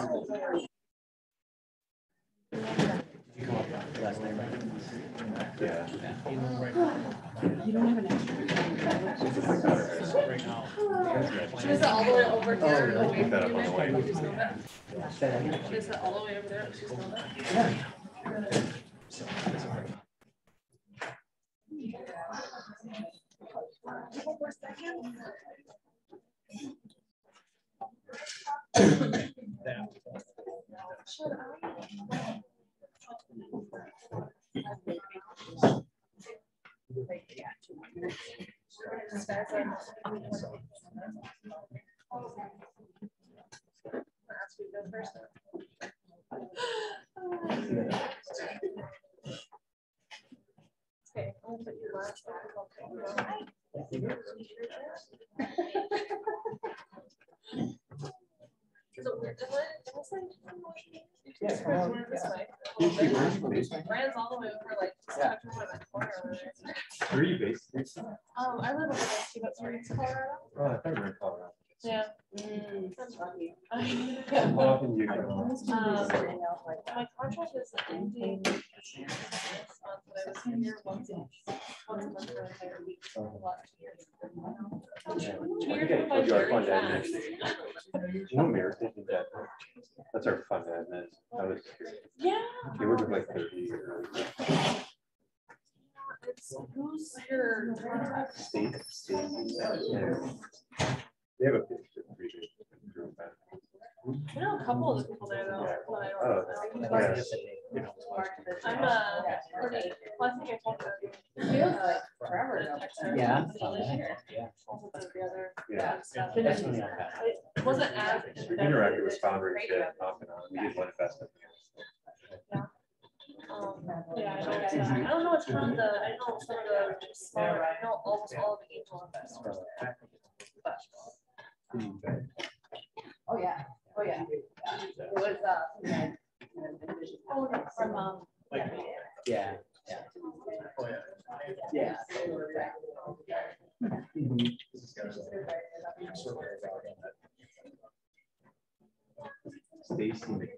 You come up last night, right? Yeah. You don't have an extra. Right now. She was all the way over here. Oh, really? Away from That you up on the guys, way. but she's not back. Say that She was all the way over there, but she's not back. Okay, I'll put you last. So we're doing this way. Yeah, come on. This way. Brand's all the way over, like, Yeah. tucked away in the corner over there. Where are you based? I live in West Springs, Colorado. Oh, I thought you were in Colorado. Yeah. That's lucky. How often do you go? My contract is ending this month, but I was here once a month for an entire week for the last 2 years. 2 years went by very fast. You know, Meredith did that. That's our fund admin. I was curious. Yeah. They work with like 30 or Who's your contract? state. Yeah. They have a pretty good group. I know a couple of the people there though. But I don't Oh, know. yeah. I'm pretty, well, I think I told her. It feels like forever ago. Yeah. Yeah. Also did the other Yeah. stuff. That's when they all got it. It wasn't as. We interacted with founders off and on. We did one investment. Yeah, I don't know a ton of the, I know some of the smaller, I know almost all of the angel investors. But Oh, yeah. Oh, yeah. It was, from, Yeah. Yeah. Mhm. Stacy.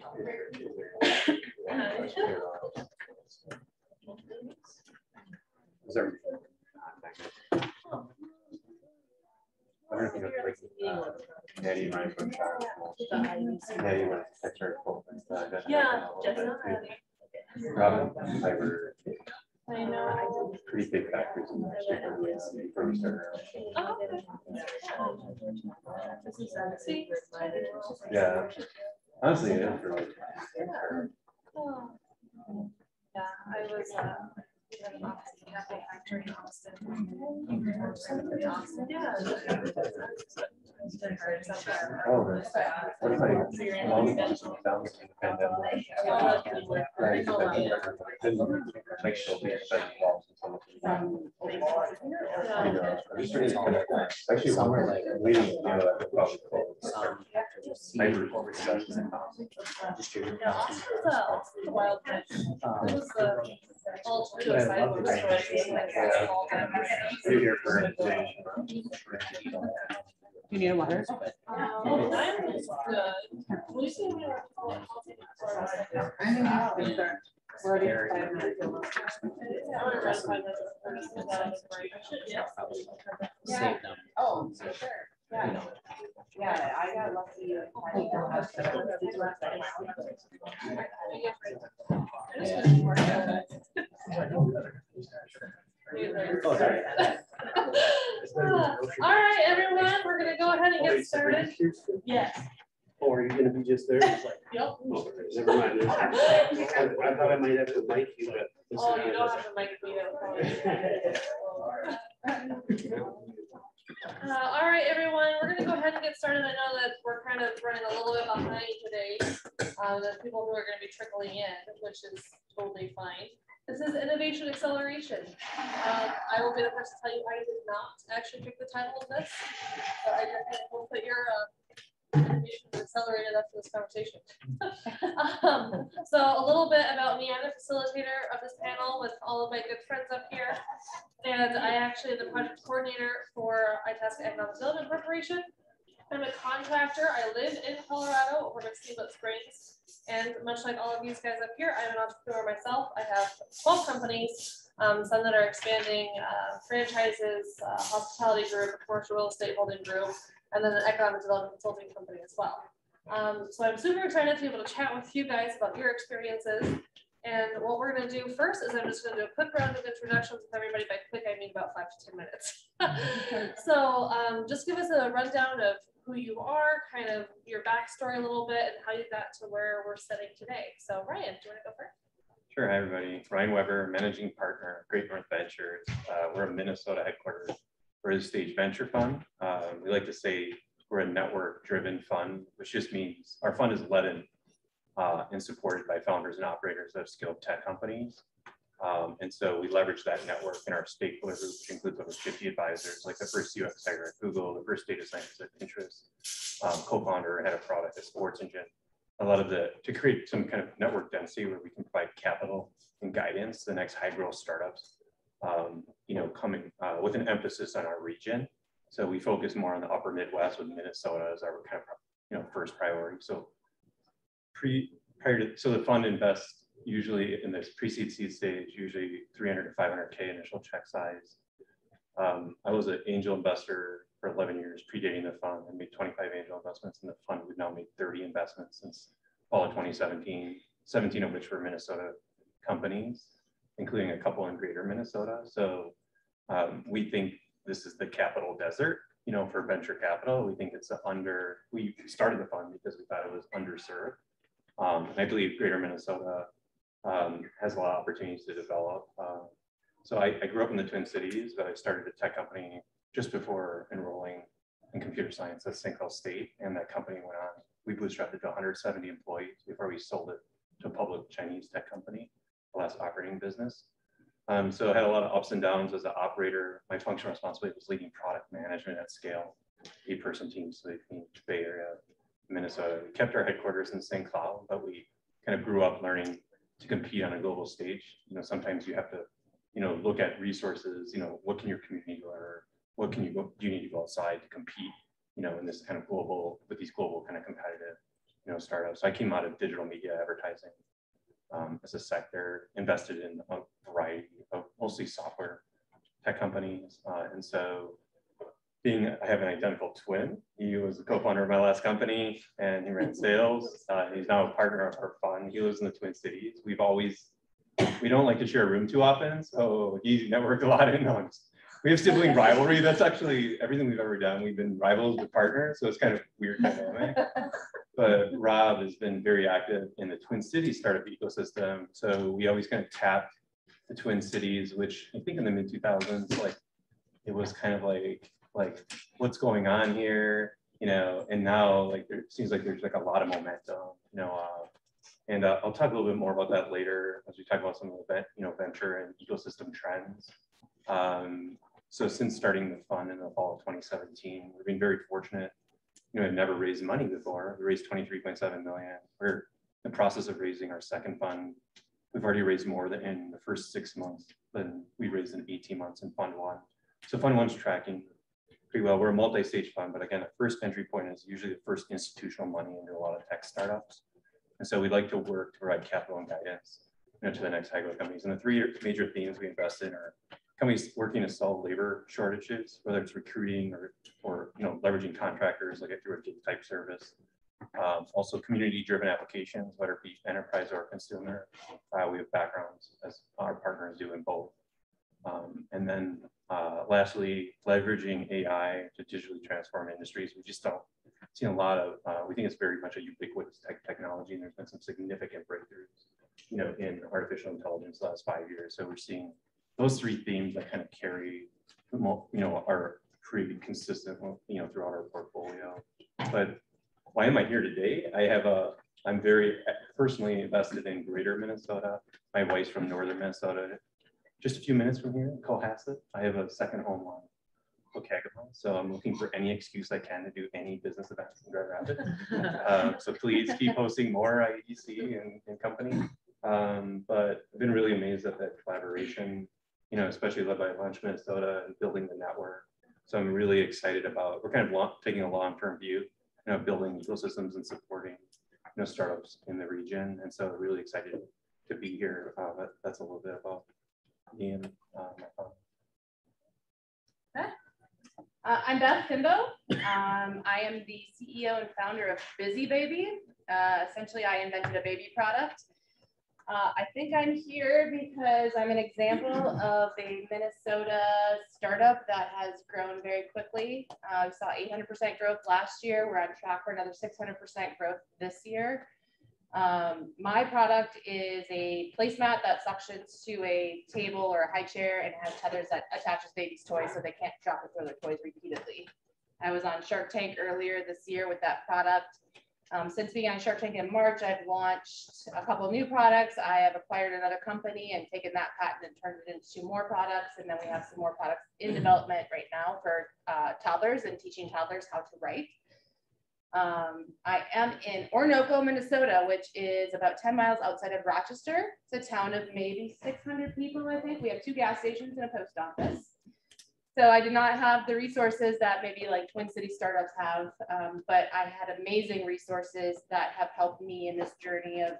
Is there? I don't know if you know, like, Nettie Ryan from Charlotte. Nettie went to text her. yeah, just not. Robin Fiber. I know. Pretty big factors in that. Before we started. Oh, okay. See? Yeah. Honestly, yeah. Oh. Yeah, I was in an office in Cafe Factory in Austin. Yeah. Oh, what if I long down the pandemic? Like she'll be like walls and actually Somewhere like waiting, you know, at the public Austin's a wild place. It was the alternative But I side love of the the story. Like, Yeah. all that. You're here for education. You need a water? Mine was good. We see me like, I think it's been there. We're already Very- 5 minutes. I want to run 5 minutes first, and then I was like, yeah. Save them. Oh, for sure. You Yeah. know. Yeah, I got lucky. Oh, sorry. All right, everyone, we're gonna go ahead and get started. Yes. Or are you gonna be just there? It's like, Yep. oh, never mind. I thought I might have to mic you, but. this Oh, is- you don't have to mic me all right, everyone, we're gonna go ahead and get started. I know that we're kind of running a little bit behind today. There's people who are gonna be trickling in, which is totally fine. This is Innovation Acceleration. I will be the first to tell you I did not actually pick the title of this, but I definitely will put your innovation accelerated after this conversation. So a little bit about me. I'm the facilitator of this panel with all of my good friends up here. And I actually am the project coordinator for iTask Economic Development Corporation. I'm a contractor. I live in Colorado over by Steamboat Springs. And much like all of these guys up here, I'm an entrepreneur myself. I have 12 companies, some that are expanding, franchises, hospitality group, a commercial real estate holding group, and then an economic development consulting company as well. So I'm super excited to be able to chat with you guys about your experiences. And what we're going to do first is I'm just going to do a quick round of introductions with everybody. By quick, I mean about 5 to 10 minutes. So just give us a rundown of who you are, kind of your backstory a little bit, and how you got to where we're sitting today. So Ryan, do you want to go first? Sure. Hi, everybody. Ryan Weber, managing partner of Great North Ventures. We're a Minnesota headquartered early stage venture fund. We like to say we're a network-driven fund, which just means our fund is led in and supported by founders and operators of skilled tech companies. And so we leverage that network in our stakeholder group, which includes over 50 advisors, like the first UX hire at Google, the first data scientist at Pinterest, co-founder, head of product at Sports Engine. A lot of to create some kind of network density where we can provide capital and guidance to the next high growth startups, coming with an emphasis on our region. So we focus more on the upper Midwest, with Minnesota as our kind of, first priority. So so the fund invests usually in this pre-seed seed stage, usually 300 to 500K initial check size. I was an angel investor for 11 years, predating the fund. I made 25 angel investments in the fund. We've now made 30 investments since fall of 2017, 17 of which were Minnesota companies, including a couple in greater Minnesota. So we think this is the capital desert, for venture capital. We think it's we started the fund because we thought it was underserved. And I believe greater Minnesota has a lot of opportunities to develop. So I grew up in the Twin Cities, but I started a tech company just before enrolling in computer science at St. Cloud State, and that company went on. We bootstrapped it to 170 employees before we sold it to a public Chinese tech company, the last operating business. So I had a lot of ups and downs as an operator. My functional responsibility was leading product management at scale, 8-person teams, so in Bay Area, Minnesota. We kept our headquarters in St. Cloud, but we kind of grew up learning to compete on a global stage. Sometimes you have to, look at resources, what can your community learn? What do you need to go outside to compete, in this kind of with these global kind of competitive, startups. So I came out of digital media advertising as a sector, invested in a variety of mostly software tech companies. And so I have an identical twin. He was the co-founder of my last company and he ran sales. He's now a partner of our fund. He lives in the Twin Cities. We don't like to share a room too often. So he networked a lot in on. We have sibling rivalry. That's actually everything we've ever done. We've been rivals with partners. So it's kind of weird dynamic. But Rob has been very active in the Twin Cities startup ecosystem. So we always kind of tapped the Twin Cities, which I think in the mid 2000s, it was kind of like what's going on here, and now it seems like there's a lot of momentum, and I'll talk a little bit more about that later as we talk about some of the venture and ecosystem trends. So since starting the fund in the fall of 2017, we've been very fortunate. I've never raised money before. We raised 23.7 million. We're in the process of raising our second fund. We've already raised more than in the first 6 months than we raised in 18 months in Fund 1. So Fund 1's tracking pretty well. We're a multi-stage fund, but again, the first entry point is usually the first institutional money into a lot of tech startups. And so we like to work to provide capital and guidance to the next high growth companies. And the 3 major themes we invest in are companies working to solve labor shortages, whether it's recruiting or leveraging contractors through a gig type service. Also community-driven applications, whether it be enterprise or consumer. We have backgrounds as our partners do in both. And then lastly, leveraging AI to digitally transform industries. We just don't see a lot of, we think it's very much a ubiquitous technology, and there's been some significant breakthroughs, in artificial intelligence the last 5 years. So we're seeing those 3 themes that kind of carry, are pretty consistent, throughout our portfolio. But why am I here today? I'm very personally invested in greater Minnesota. My wife's from northern Minnesota, just a few minutes from here, Cohasset. I have a second home on Okanagan, so I'm looking for any excuse I can to do any business events in Grand Rapids. So please keep hosting more IEDC and company. But I've been really amazed at that collaboration, especially led by Launch Minnesota and building the network. So I'm really excited about, we're kind of taking a long-term view, building ecosystems and supporting, startups in the region. And so really excited to be here. That's a little bit about me and my fund. I'm Beth Kimbo. I am the CEO and founder of Busy Baby. Essentially, I invented a baby product. I think I'm here because I'm an example of a Minnesota startup that has grown very quickly. We saw 800% growth last year. We're on track for another 600% growth this year. My product is a placemat that suctions to a table or a high chair and has tethers that attaches babies' toys so they can't drop or throw their toys repeatedly. I was on Shark Tank earlier this year with that product. Since being on Shark Tank in March, I've launched a couple new products. I have acquired another company and taken that patent and turned it into more products. And then we have some more products in development right now for toddlers and teaching toddlers how to write. I am in Orinoco, Minnesota, which is about 10 miles outside of Rochester. It's a town of maybe 600 people, I think. We have 2 gas stations and a post office. So I did not have the resources that maybe like Twin City startups have, but I had amazing resources that have helped me in this journey of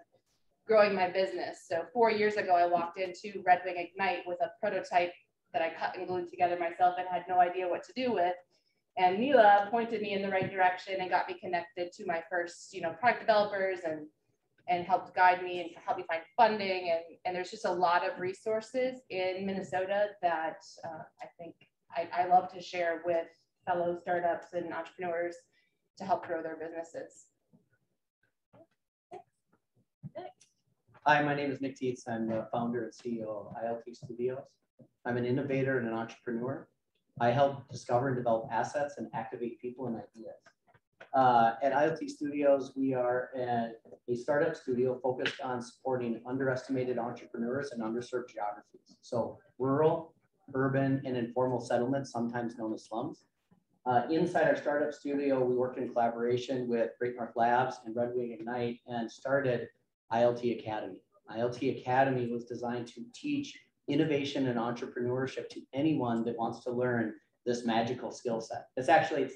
growing my business. So 4 years ago, I walked into Red Wing Ignite with a prototype that I cut and glued together myself and had no idea what to do with. And Mila pointed me in the right direction and got me connected to my first, product developers and helped guide me and help me find funding. And there's just a lot of resources in Minnesota that I think I love to share with fellow startups and entrepreneurs to help grow their businesses. Hi, my name is Nick Tietz. I'm the founder and CEO of ILT Studios. I'm an innovator and an entrepreneur. I help discover and develop assets and activate people and ideas. At ILT Studios, we are a startup studio focused on supporting underestimated entrepreneurs in underserved geographies. So rural, urban, and informal settlements, sometimes known as slums. Inside our startup studio, we worked in collaboration with Great North Labs and Red Wing Ignite and started ILT Academy. ILT Academy was designed to teach innovation and entrepreneurship to anyone that wants to learn this magical skill set. It's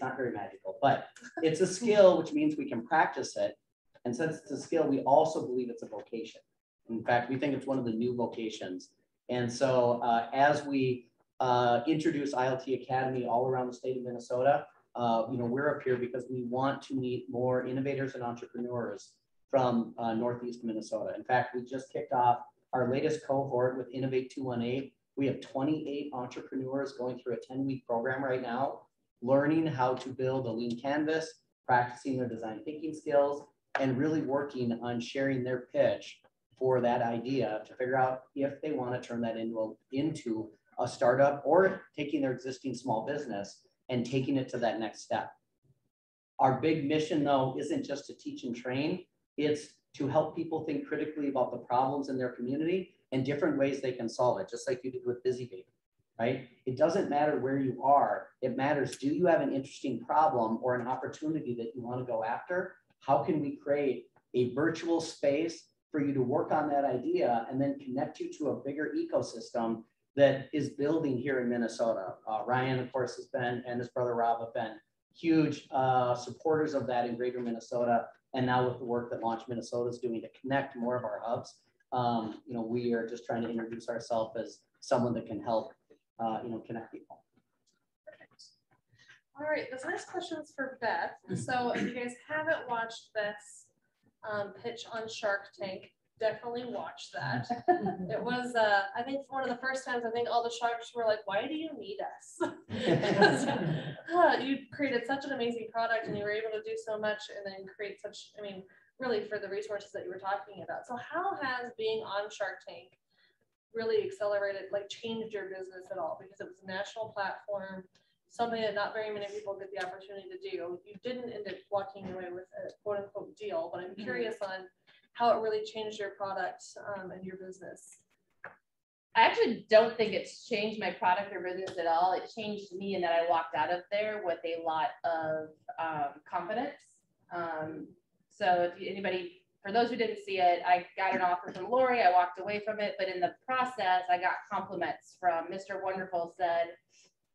not very magical, but it's a skill, which means we can practice it. And since it's a skill, we also believe it's a vocation. In fact, we think it's one of the new vocations. And so as we introduce ILT Academy all around the state of Minnesota, we're up here because we want to meet more innovators and entrepreneurs from Northeast Minnesota. In fact, we just kicked off our latest cohort with Innovate 218. We have 28 entrepreneurs going through a 10-week program right now, learning how to build a lean canvas, practicing their design thinking skills, and really working on sharing their pitch for that idea to figure out if they want to turn that into a startup or taking their existing small business and taking it to that next step. Our big mission, though, isn't just to teach and train. It's to help people think critically about the problems in their community and different ways they can solve it, just like you did with Busy Baby, right? It doesn't matter where you are. It matters, do you have an interesting problem or an opportunity that you want to go after? How can we create a virtual space for you to work on that idea and then connect you to a bigger ecosystem that is building here in Minnesota? Ryan, of course, has been, and his brother Rob have been huge supporters of that in greater Minnesota. And now with the work that Launch Minnesota is doing to connect more of our hubs, we are just trying to introduce ourselves as someone that can help, connect people. Perfect. All right, this next question is for Beth. So if you guys haven't watched Beth's pitch on Shark Tank, definitely watch that. It was, I think one of the first times, I think all the sharks were like, why do you need us? You created such an amazing product and you were able to do so much and then create such, really for the resources that you were talking about. So how has being on Shark Tank really accelerated, changed your business at all? Because it was a national platform, something that not very many people get the opportunity to do. You didn't end up walking away with a quote unquote deal, but I'm curious on how it really changed your product and your business. I actually don't think it's changed my product or business at all. It changed me in that I walked out of there with a lot of confidence. So for those who didn't see it, I got an offer from Lori. I walked away from it, but in the process, I got compliments from Mr. Wonderful said,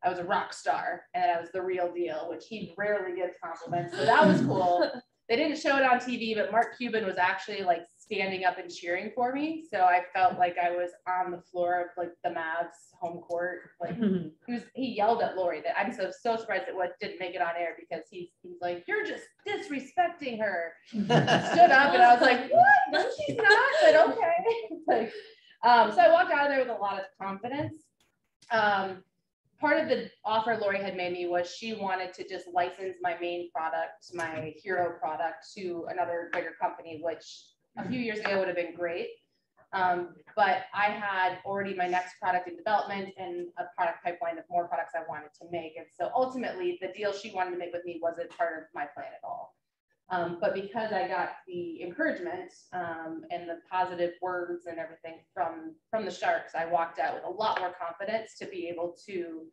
I was a rock star and I was the real deal, which he rarely gives compliments. So that was cool. They didn't show it on TV, but Mark Cuban was actually like standing up and cheering for me. So I felt like I was on the floor of like the Mavs home court. Like he yelled at Lori that I'm so surprised that what didn't make it on air because he's like, you're just disrespecting her. Stood up and I was like, what? No, she's not, but okay. Like, so I walked out of there with a lot of confidence. Part of the offer Lori had made me was she wanted to just license my main product, my hero product, to another bigger company, which a few years ago would have been great. But I had already my next product in development and a product pipeline of more products I wanted to make. And so ultimately the deal she wanted to make with me wasn't part of my plan at all. But because I got the encouragement and the positive words and everything from the Sharks, I walked out with a lot more confidence to be able to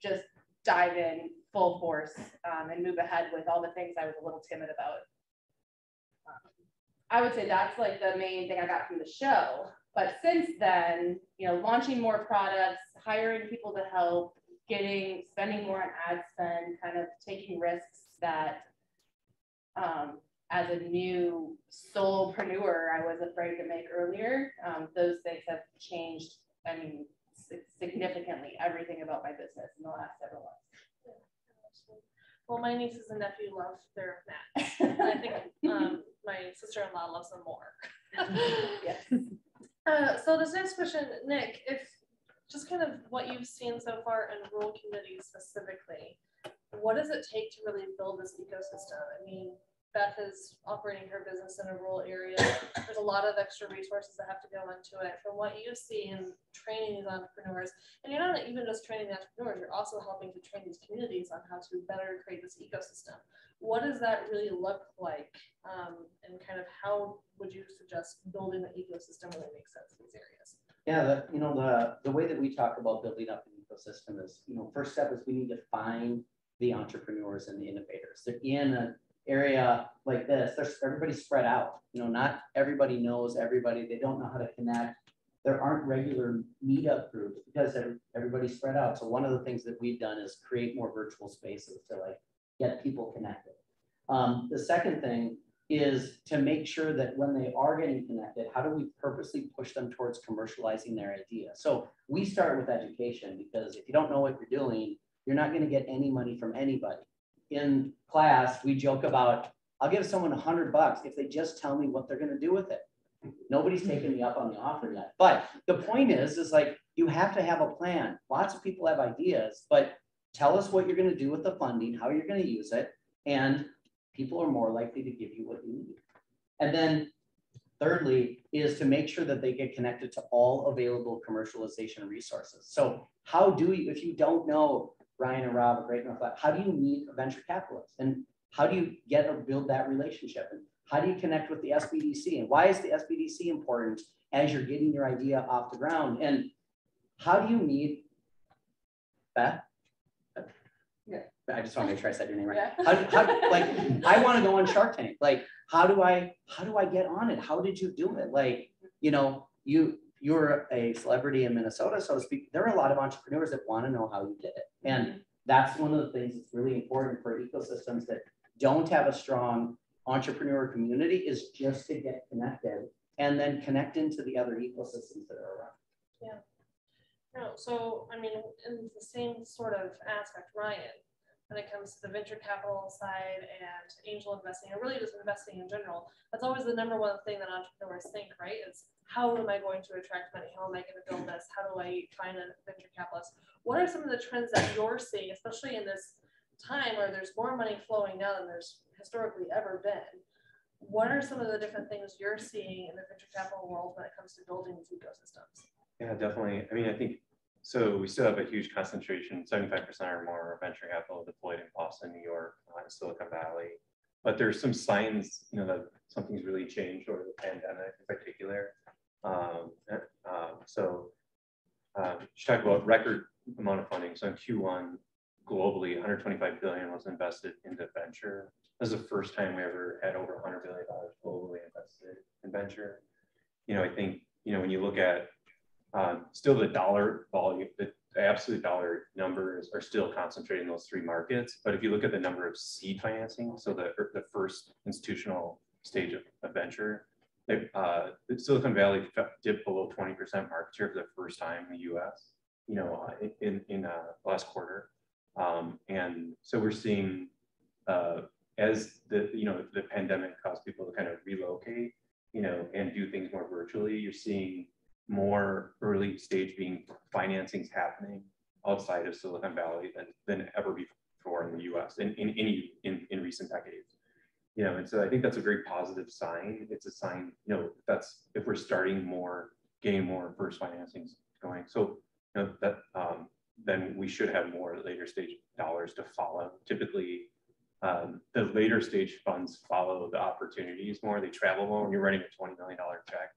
just dive in full force and move ahead with all the things I was a little timid about. I would say that's like the main thing I got from the show. But since then, you know, launching more products, hiring people to help, spending more on ad spend, kind of taking risks that as a new solopreneur, I was afraid to make earlier. Those things have changed, I mean, significantly everything about my business in the last several months. Well, my nieces and nephew love their mats. I think my sister-in-law loves them more. Yes. So this next question, Nick, if just kind of what you've seen so far in rural communities specifically, what does it take to really build this ecosystem? I mean, Beth is operating her business in a rural area. There's a lot of extra resources that have to go into it. From what you see in training these entrepreneurs, and you're not even just training the entrepreneurs, you're also helping to train these communities on how to better create this ecosystem. What does that really look like? And kind of how would you suggest building the ecosystem really makes sense in these areas? Yeah, the way that we talk about building up an ecosystem is, first step is we need to find the entrepreneurs and the innovators. They're in an area like this, everybody's spread out. Not everybody knows everybody. They don't know how to connect. There aren't regular meetup groups because everybody's spread out. So one of the things that we've done is create more virtual spaces to like get people connected. The second thing is to make sure that when they are getting connected, how do we purposely push them towards commercializing their idea? So we start with education, because if you don't know what you're doing, you're not going to get any money from anybody. In class, we joke about, I'll give someone $100 if they just tell me what they're going to do with it. Nobody's taken me up on the offer yet. But the point is like, you have to have a plan. Lots of people have ideas, but tell us what you're going to do with the funding, how you're going to use it, and people are more likely to give you what you need. And then thirdly is to make sure that they get connected to all available commercialization resources. So how do you, if you don't know Ryan and Rob, a Great North Lab, how do you meet a venture capitalist? And how do you get or build that relationship? And how do you connect with the SBDC? And why is the SBDC important as you're getting your idea off the ground? And how do you meet Beth? Yeah, I just want to make sure I said your name right. Yeah. Like, I want to go on Shark Tank. Like, how do I get on it? How did you do it? Like, you're a celebrity in Minnesota, so to speak. There are a lot of entrepreneurs that want to know how you did it. And that's one of the things that's really important for ecosystems that don't have a strong entrepreneur community, is just to get connected and then connect into the other ecosystems that are around. Yeah. No, so, I mean, in the same sort of aspect, Ryan, when it comes to the venture capital side and angel investing, or really just investing in general, that's always the number one thing that entrepreneurs think, right? Is how am I going to attract money? How am I going to build this? How do I find a venture capitalist? What are some of the trends that you're seeing, especially in this time where there's more money flowing now than there's historically ever been? What are some of the different things you're seeing in the venture capital world when it comes to building these ecosystems? Yeah, definitely. I mean, I think, so we still have a huge concentration, 75% or more of venture capital deployed in Boston, New York, Silicon Valley. But there's some signs, that something's really changed over the pandemic in particular. You talk about record amount of funding. So in Q1, globally, 125 billion was invested into venture. This is the first time we ever had over $100 billion globally invested in venture. I think, when you look at Still the dollar volume, the absolute dollar numbers are still concentrated in those three markets. But if you look at the number of seed financing, so the first institutional stage of venture, Silicon Valley dipped below 20% market share for the first time in the US, in last quarter. And so we're seeing, as the pandemic caused people to kind of relocate, and do things more virtually, you're seeing more early stage financings happening outside of Silicon Valley than ever before in the US in recent decades. And so I think that's a very positive sign. It's a sign, that's if we're starting getting more first financings going. So then we should have more later stage dollars to follow. Typically, the later stage funds follow the opportunities more. They travel more. When you're writing a $20 million check,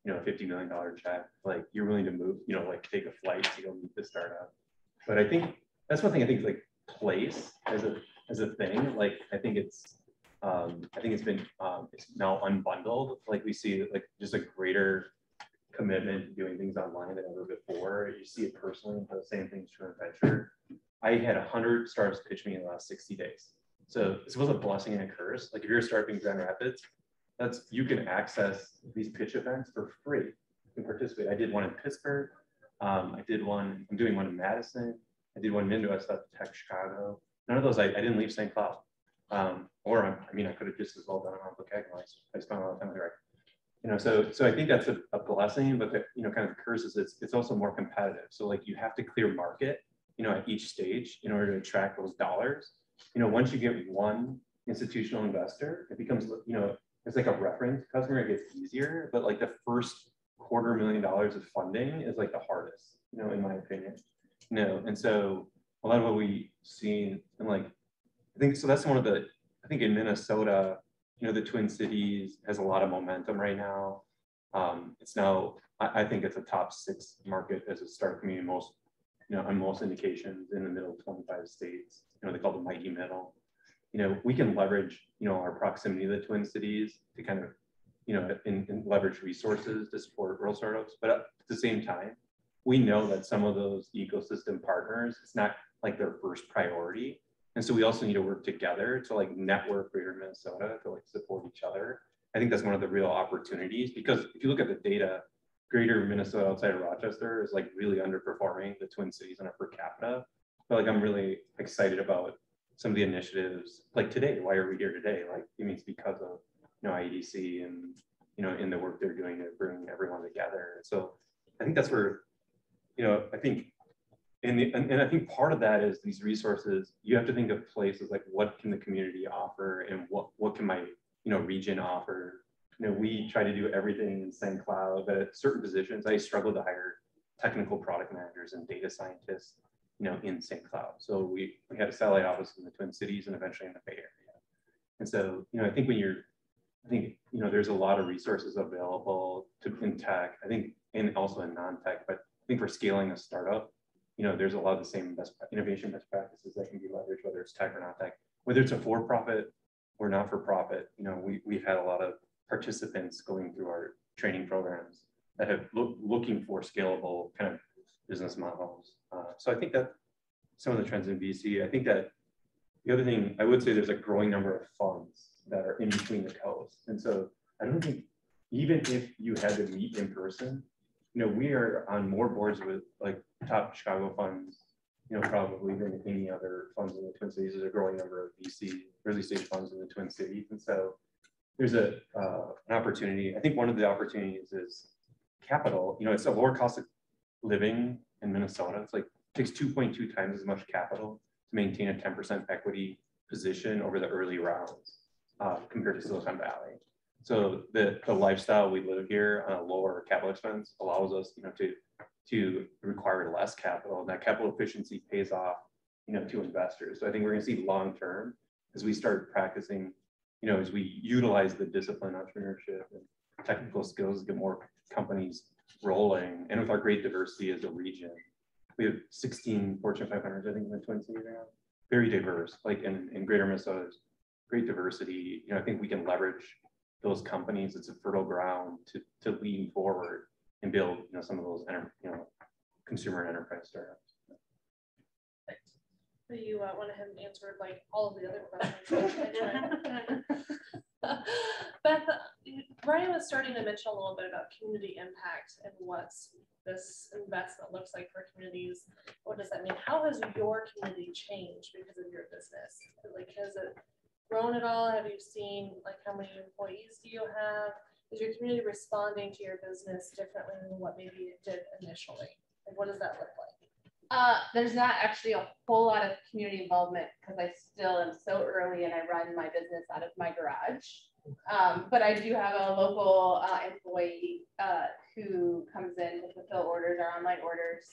a $50 million check, like you're willing to move, like take a flight to go meet the startup. But I think that's one thing I think like place as a thing. Like I think it's been it's now unbundled. Like we see like just a greater commitment to doing things online than ever before. You see it personally, but the same thing's true in venture. I had 100 startups pitch me in the last 60 days. So this was a blessing and a curse. Like if you're a startup in Grand Rapids, you can access these pitch events for free. You can participate. I did one in Pittsburgh. I'm doing one in Madison. I did one in Midwest at Tech Chicago. None of those, I didn't leave St. Cloud. I could have just as well done it on Bookegging. I spent a lot of time there. So I think that's a blessing, but the, kind of the curse is it's also more competitive. So like you have to clear market, at each stage in order to attract those dollars. Once you get one institutional investor, it becomes, it's like a reference customer, it gets easier, but like the first $250,000 of funding is like the hardest, in my opinion. And so a lot of what we see, and like, I think, so that's one of I think in Minnesota, the Twin Cities has a lot of momentum right now. It's now, I think it's a top 6 market as a startup community, on most indications in the middle 25 states. They call it the mighty middle. We can leverage, our proximity to the Twin Cities to kind of, and leverage resources to support rural startups. But at the same time, we know that some of those ecosystem partners, it's not like their first priority. And so we also need to work together to like network Greater Minnesota to like support each other. I think that's one of the real opportunities, because if you look at the data, Greater Minnesota outside of Rochester is like really underperforming the Twin Cities on a per capita. But like I'm really excited about some of the initiatives. Like today, why are we here today? Like it means because of IEDC and in the work they're doing to bring everyone together. And so I think that's where I think. And I think part of that is these resources. You have to think of places like what can the community offer, and what can my region offer. We try to do everything in St. Cloud, but at certain positions, I struggle to hire technical product managers and data scientists, in St. Cloud. So we had a satellite office in the Twin Cities and eventually in the Bay Area. And so I think there's a lot of resources available in tech. I think, and also in non-tech, but I think for scaling a startup. There's a lot of the same innovation best practices that can be leveraged, whether it's tech or not tech, whether it's a for-profit or not for profit. We've had a lot of participants going through our training programs that have looking for scalable kind of business models. So I think that some of the trends in VC, I think that the other thing I would say, there's a growing number of funds that are in between the coasts. And so I don't think, even if you had to meet in person, we are on more boards with like top Chicago funds, probably than any other funds in the Twin Cities. There's a growing number of VC early stage funds in the Twin Cities. And so there's an opportunity. I think one of the opportunities is capital. It's a lower cost of living in Minnesota. It's like takes 2.2 times as much capital to maintain a 10% equity position over the early rounds compared to Silicon Valley. So the lifestyle we live here on a lower capital expense allows us, to require less capital, and that capital efficiency pays off, to investors. So I think we're going to see long term as we start practicing, as we utilize the discipline, entrepreneurship, and technical skills to get more companies rolling, and with our great diversity as a region. We have 16 Fortune 500s, I think, in the Twin Cities now. Very diverse, like in Greater Minnesota's great diversity. I think we can leverage those companies. It's a fertile ground to lean forward. and build, some of those, consumer and enterprise startups. You went ahead and answered like all of the other questions. Beth, Ryan was starting to mention a little bit about community impact and what this investment looks like for communities. What does that mean? How has your community changed because of your business? Like, has it grown at all? Have you seen like how many employees do you have? Is your community responding to your business differently than what maybe it did initially? Like, what does that look like? There's not actually a whole lot of community involvement because I still am so early and I run my business out of my garage. But I do have a local employee who comes in to fulfill orders, our online orders.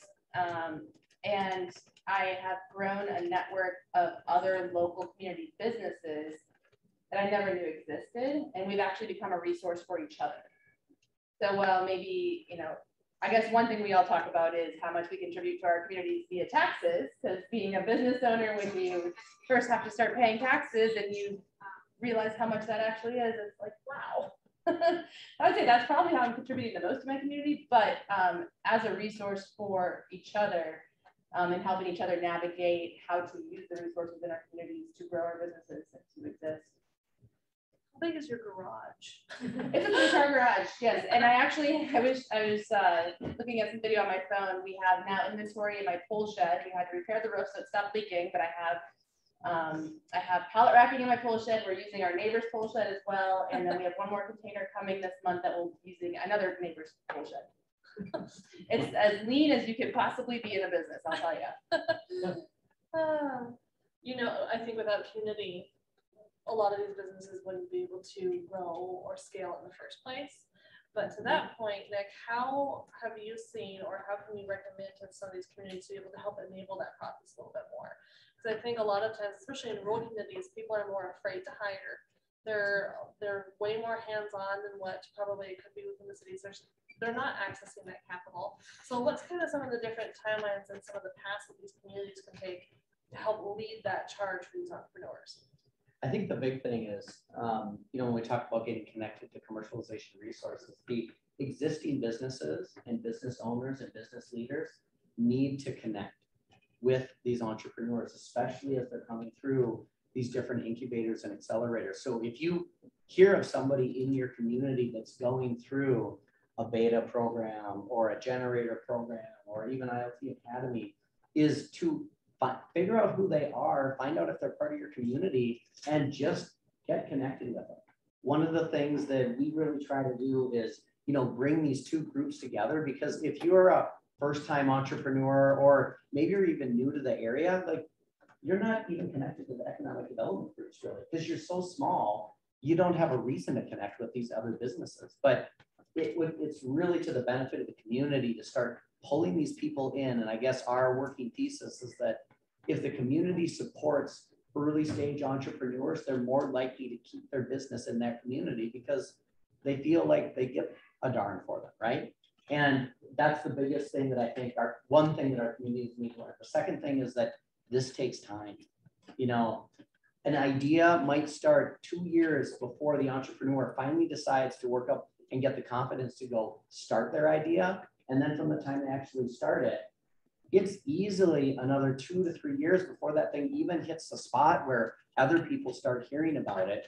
And I have grown a network of other local community businesses that I never knew existed. And we've actually become a resource for each other. So, well, maybe, I guess one thing we all talk about is how much we contribute to our communities via taxes, because being a business owner, when you first have to start paying taxes and you realize how much that actually is, it's like, wow. I would say that's probably how I'm contributing the most to my community, but as a resource for each other and helping each other navigate how to use the resources in our communities to grow our businesses and to exist. How big is your garage? It's a 3-car garage, yes. And I was looking at some video on my phone. We have now inventory in my pole shed. We had to repair the roof so it stopped leaking, but I have pallet racking in my pole shed. We're using our neighbor's pole shed as well. And then we have one more container coming this month that we'll be using another neighbor's pole shed. It's as lean as you could possibly be in a business, I'll tell you. I think without community, a lot of these businesses wouldn't be able to grow or scale in the first place. But to that point, Nick, how have you seen, or how can you recommend to some of these communities to be able to help enable that process a little bit more? Because I think a lot of times, especially in rural communities, people are more afraid to hire. They're way more hands-on than what probably it could be within the cities. They're not accessing that capital. So what's kind of some of the different timelines and some of the paths that these communities can take to help lead that charge for these entrepreneurs? I think the big thing is, when we talk about getting connected to commercialization resources, the existing businesses and business owners and business leaders need to connect with these entrepreneurs, especially as they're coming through these different incubators and accelerators. So if you hear of somebody in your community that's going through a beta program or a generator program or even IoT Academy, is to figure out who they are, find out if they're part of your community, and just get connected with them. One of the things that we really try to do is, bring these two groups together, because if you're a first-time entrepreneur, or maybe you're even new to the area, like you're not even connected to the economic development groups really, because you're so small, you don't have a reason to connect with these other businesses. But it's really to the benefit of the community to start pulling these people in. And I guess our working thesis is that if the community supports early stage entrepreneurs, they're more likely to keep their business in that community because they feel like they give a darn for them, right? And that's the biggest thing that I think one thing that our communities need to learn. The second thing is that this takes time. An idea might start 2 years before the entrepreneur finally decides to work up and get the confidence to go start their idea. And then from the time they actually start it, it's easily another 2 to 3 years before that thing even hits the spot where other people start hearing about it.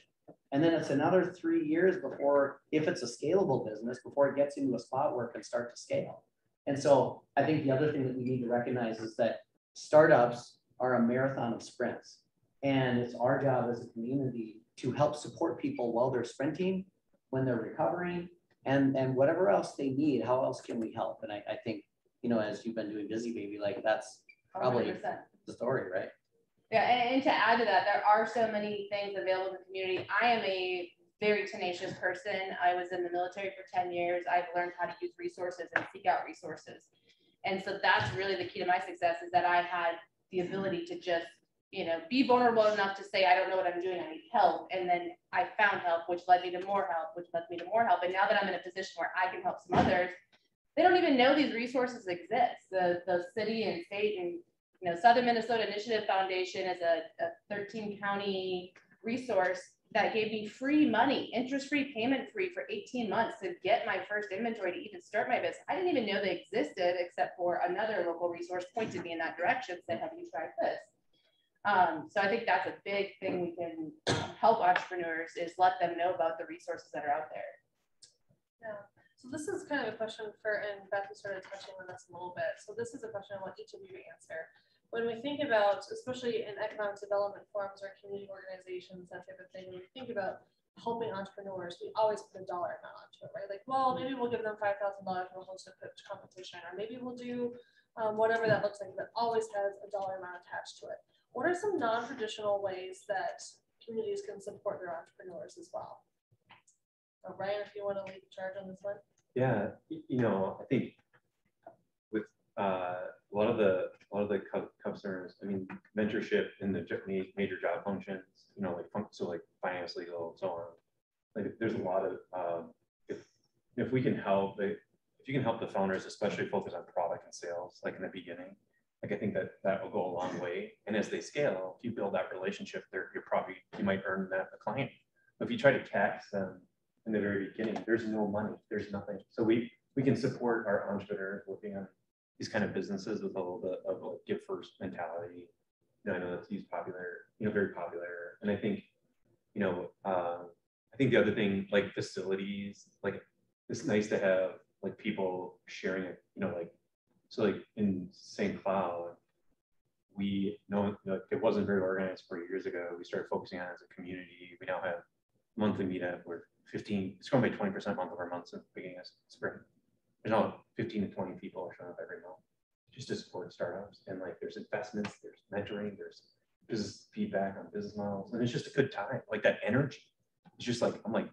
And then it's another 3 years before, if it's a scalable business, before it gets into a spot where it can start to scale. And so I think the other thing that we need to recognize is that startups are a marathon of sprints. And it's our job as a community to help support people while they're sprinting, when they're recovering, and whatever else they need. How else can we help? And I think, as you've been doing Busy Baby, like that's probably 100%. the story, right? Yeah, and to add to that, there are so many things available in the community. I am a very tenacious person. I was in the military for 10 years. I've learned how to use resources and seek out resources. And so that's really the key to my success, is that I had the ability to just, be vulnerable enough to say, I don't know what I'm doing, I need help. And then I found help, which led me to more help, which led me to more help. And now that I'm in a position where I can help some others, they don't even know these resources exist. The city and state and Southern Minnesota Initiative Foundation is a 13 county resource, that gave me free money, interest-free, payment-free for 18 months to get my first inventory to even start my business. I didn't even know they existed except for another local resource pointed me in that direction, said, have you tried this? So I think that's a big thing we can help entrepreneurs is let them know about the resources that are out there. Yeah. So this is kind of a question for, and Beth started touching on this a little bit. So this is a question I want each of you to answer. When we think about, especially in economic development forums or community organizations, that type of thing, when we think about helping entrepreneurs, we always put a dollar amount onto it, right? Like, well, maybe we'll give them $5,000 and we'll host a pitch competition, or maybe we'll do whatever that looks like, but always has a dollar amount attached to it. What are some non-traditional ways that communities can support their entrepreneurs as well? So Ryan, if you want to lead the charge on this one. Yeah, you know, I think with a lot of the customers, I mean, mentorship in the major job functions, you know, like finance, legal, and so on. Like, there's a lot of if we can help, if you can help the founders, especially focus on product and sales, like in the beginning, like I think that will go a long way. And as they scale, if you build that relationship, you might earn that a client. But if you try to tax them in the very beginning, there's no money, there's nothing. So we can support our entrepreneurs working on these kind of businesses with a little bit of like give first mentality. You know, I know that's used popular, you know, very popular. And I think, you know, I think the other thing, like facilities, like it's nice to have like people sharing it, you know, like, so like in St. Cloud, we know like, it wasn't very organized 4 years ago. We started focusing on it as a community. We now have monthly meetup where it's grown by 20% month over month since the beginning of spring. There's now 15 to 20 people are showing up every month just to support startups. And like there's investments, there's mentoring, there's business feedback on business models. And it's just a good time. Like that energy. It's just like, I'm like,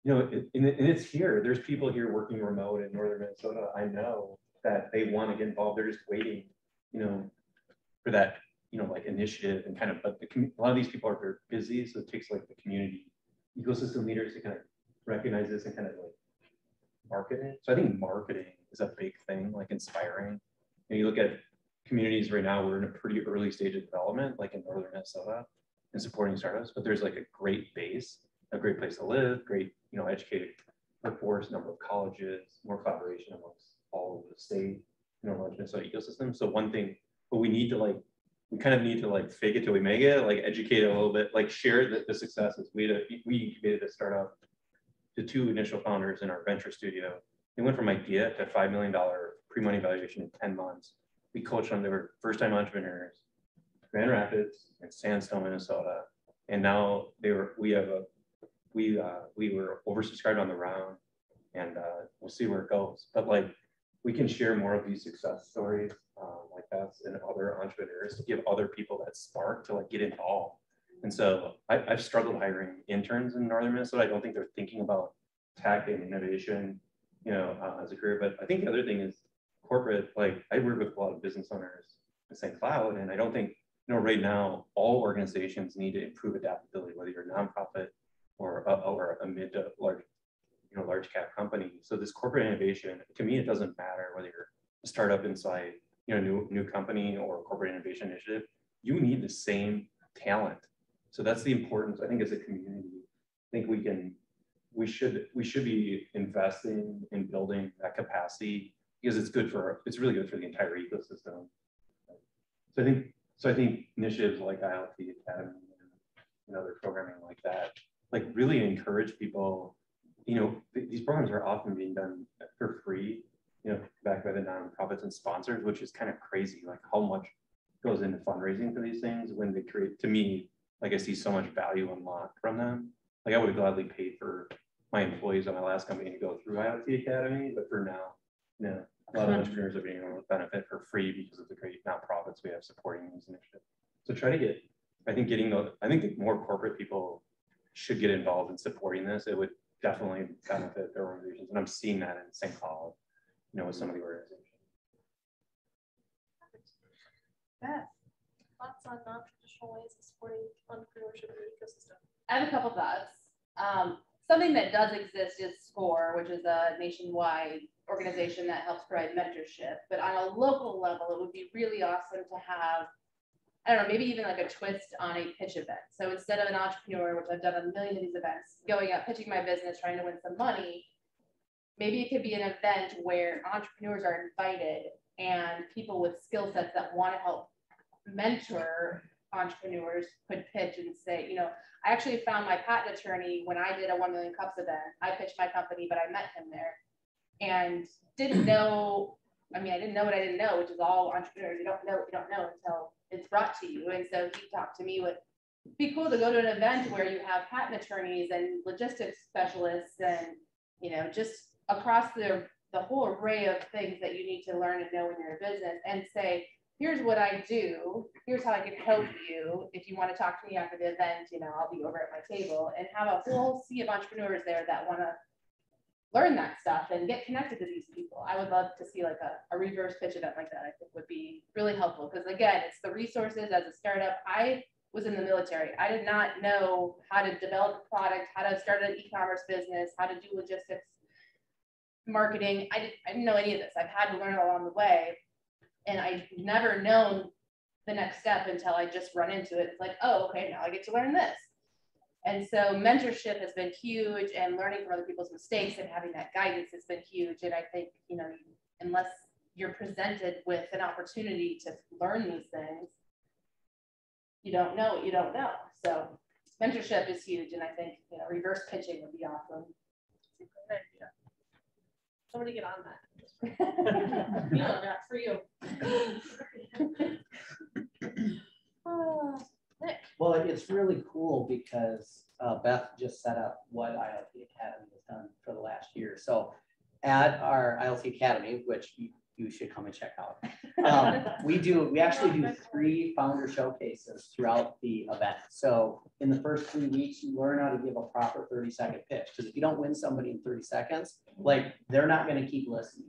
you know, and it's here. There's people here working remote in northern Minnesota. I know that they want to get involved. They're just waiting, you know, for that, you know, like initiative and kind of, but a lot of these people are very busy. So it takes like the community ecosystem leaders to kind of recognize this and kind of like market it. So I think marketing is a big thing, like inspiring. And you look at communities right now, we're in a pretty early stage of development, like in northern Minnesota, and supporting startups, but there's like a great base, a great place to live, great, you know, educated workforce, number of colleges, more collaboration amongst all of the state, you know, large Minnesota ecosystem. So one thing, but we need to like, we kind of need to like fake it till we make it, like educate it a little bit, like share the successes. We incubated a startup to 2 initial founders in our venture studio. They went from idea to $5 million pre-money valuation in 10 months. We coached them. They were first-time entrepreneurs, Grand Rapids and Sandstone, Minnesota. And now we were oversubscribed on the round, and we'll see where it goes. But like, we can share more of these success stories like that and other entrepreneurs to give other people that spark to like get involved. And so I've struggled hiring interns in northern Minnesota. I don't think they're thinking about tech and innovation, you know, as a career. But I think the other thing is corporate. Like I work with a lot of business owners in St. Cloud, and I don't think, you know, right now all organizations need to improve adaptability, whether you're a nonprofit or a mid to large, you know, large cap company. So this corporate innovation, to me, it doesn't matter whether you're a startup inside, you know, new company or a corporate innovation initiative. You need the same talent. So that's the importance, I think, as a community. I think we should be investing in building that capacity because it's really good for the entire ecosystem. So I think initiatives like ILT Academy and other programming like that, like really encourage people. You know, these programs are often being done for free, you know, backed by the nonprofits and sponsors, which is kind of crazy, like how much goes into fundraising for these things when they create, to me, like I see so much value unlocked from them. Like I would have gladly paid for my employees on my last company to go through IoT Academy, but for now, you know, a lot of entrepreneurs are being able to benefit for free because of the great nonprofits we have supporting these initiatives. So try to get, I think that more corporate people should get involved in supporting this. It would definitely benefit their organizations. And I'm seeing that in St. Cloud, you know, with some of the organizations. Beth, thoughts on non-traditional ways of supporting entrepreneurship in the ecosystem? I have a couple thoughts. Something that does exist is SCORE, which is a nationwide organization that helps provide mentorship. But on a local level, it would be really awesome to have I don't know, maybe even like a twist on a pitch event. So instead of an entrepreneur, which I've done a million of these events, going out pitching my business, trying to win some money, maybe it could be an event where entrepreneurs are invited and people with skill sets that want to help mentor entrepreneurs could pitch and say, you know, I actually found my patent attorney when I did a 1 Million Cups event. I pitched my company, but I met him there and didn't know. I mean, I didn't know what I didn't know, which is all entrepreneurs. You don't know what you don't know until it's brought to you. And so he talked to me with, it'd be cool to go to an event where you have patent attorneys and logistics specialists and, you know, just across the whole array of things that you need to learn and know in your business, and say, here's what I do, here's how I can help you. If you want to talk to me after the event, you know, I'll be over at my table, and have a whole sea of entrepreneurs there that want to learn that stuff and get connected to these people. I would love to see like a reverse pitch event like that. I think would be really helpful, because again, it's the resources. As a startup, I was in the military. I did not know how to develop a product, how to start an e-commerce business, how to do logistics, marketing. I didn't know any of this. I've had to learn along the way. And I've never known the next step until I just run into it. It's like, oh, okay, now I get to learn this. And so mentorship has been huge, and learning from other people's mistakes and having that guidance has been huge. And I think, you know, unless you're presented with an opportunity to learn these things, you don't know what you don't know. So mentorship is huge. And I think, you know, reverse pitching would be awesome. Somebody get on that. You know, that for you. Nick. Well, it's really cool because Beth just set up what ILT Academy has done for the last year. So at our ILT Academy, which you should come and check out, we actually do 3 founder showcases throughout the event. So in the first 3 weeks, you learn how to give a proper 30-second pitch, because if you don't win somebody in 30 seconds, like, they're not going to keep listening.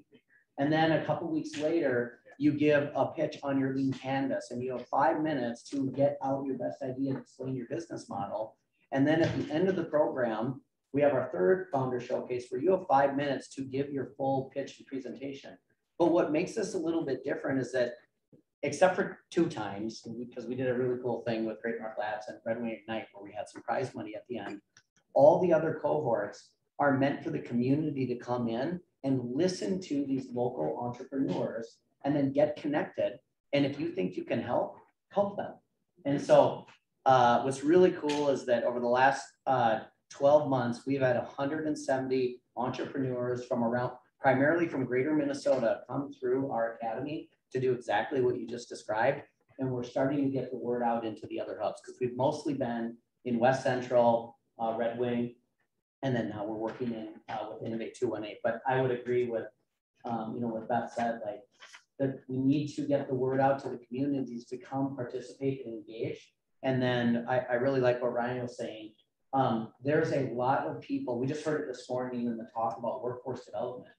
And then a couple weeks later, you give a pitch on your lean canvas, and you have 5 minutes to get out your best idea and explain your business model. And then at the end of the program, we have our 3rd founder showcase where you have 5 minutes to give your full pitch and presentation. But what makes this a little bit different is that, except for 2 times, because we did a really cool thing with Great North Labs and Red Wing Ignite, where we had some prize money at the end, all the other cohorts are meant for the community to come in and listen to these local entrepreneurs and then get connected. And if you think you can help them. And so what's really cool is that over the last 12 months, we've had 170 entrepreneurs from around, primarily from greater Minnesota, come through our academy to do exactly what you just described. And we're starting to get the word out into the other hubs, because we've mostly been in West Central, Red Wing, and then now we're working in with Innovate 218. But I would agree with, you know, what Beth said, like, that we need to get the word out to the communities to come participate and engage. And then I really like what Ryan was saying. There's a lot of people, we just heard it this morning in the talk about workforce development.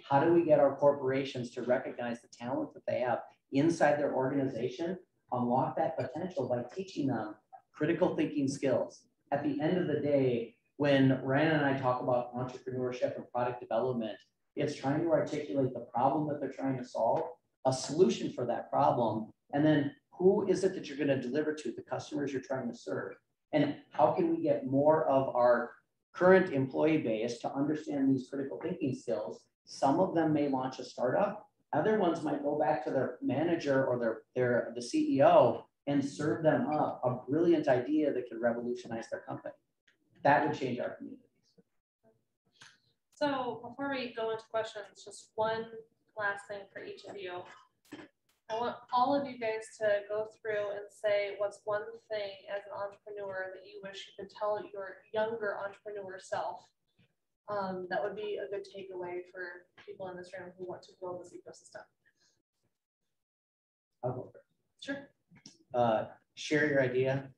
How do we get our corporations to recognize the talent that they have inside their organization, unlock that potential by teaching them critical thinking skills? At the end of the day, when Ryan and I talk about entrepreneurship and product development, it's trying to articulate the problem that they're trying to solve, a solution for that problem, and then who is it that you're going to deliver to, the customers you're trying to serve, and how can we get more of our current employee base to understand these critical thinking skills. Some of them may launch a startup, other ones might go back to their manager or the CEO and serve them up a brilliant idea that could revolutionize their company. That would change our communities. So before we go into questions, just one last thing for each of you. I want all of you guys to go through and say what's one thing as an entrepreneur that you wish you could tell your younger entrepreneur self. That would be a good takeaway for people in this room who want to build this ecosystem. I'll go first. Sure. Share your idea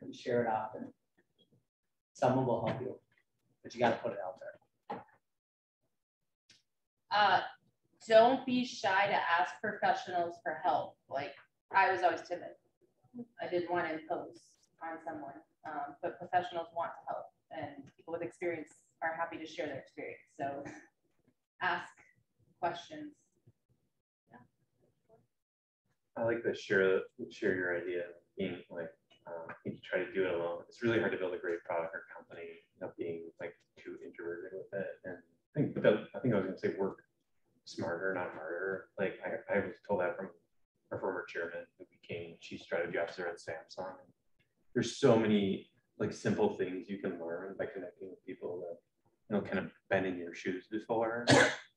and share it often. Someone will help you, but you got to put it out there. Don't be shy to ask professionals for help. Like, I was always timid. I didn't want to impose on someone, but professionals want to help, and people with experience are happy to share their experience. So ask questions. I like the share your idea. being like, I think you try to do it alone. It's really hard to build a great product or company, not being like too introverted with it. And I think I was gonna say work smarter, not harder. Like I was told that from our former chairman who became chief strategy officer at Samsung. There's so many like simple things you can learn by connecting with people that, you know, kind of been in your shoes before.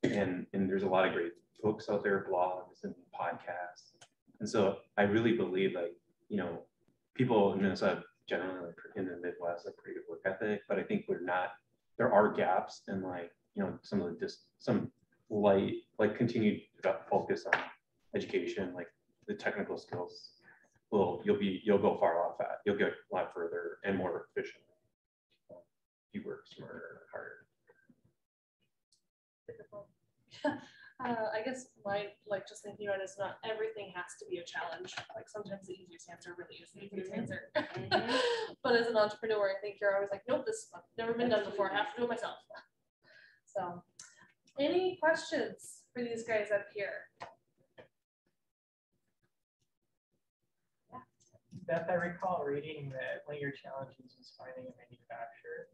And there's a lot of great books out there, blogs and podcasts. And so I really believe, like, you know, people in Minnesota generally, like in the Midwest, have pretty good work ethic, but I think there are gaps in, like, you know, some light, like continued focus on education, like the technical skills. You'll go far off at. You'll get a lot further and more efficient. You work smarter and harder. I guess my, like, just thinking about it is not everything has to be a challenge. Like sometimes the easiest answer really is the easiest answer. But as an entrepreneur, I think you're always like, nope, this has never been done before. I have to do it myself. So, any questions for these guys up here? Beth, I recall reading that one of your challenges was finding a manufacturer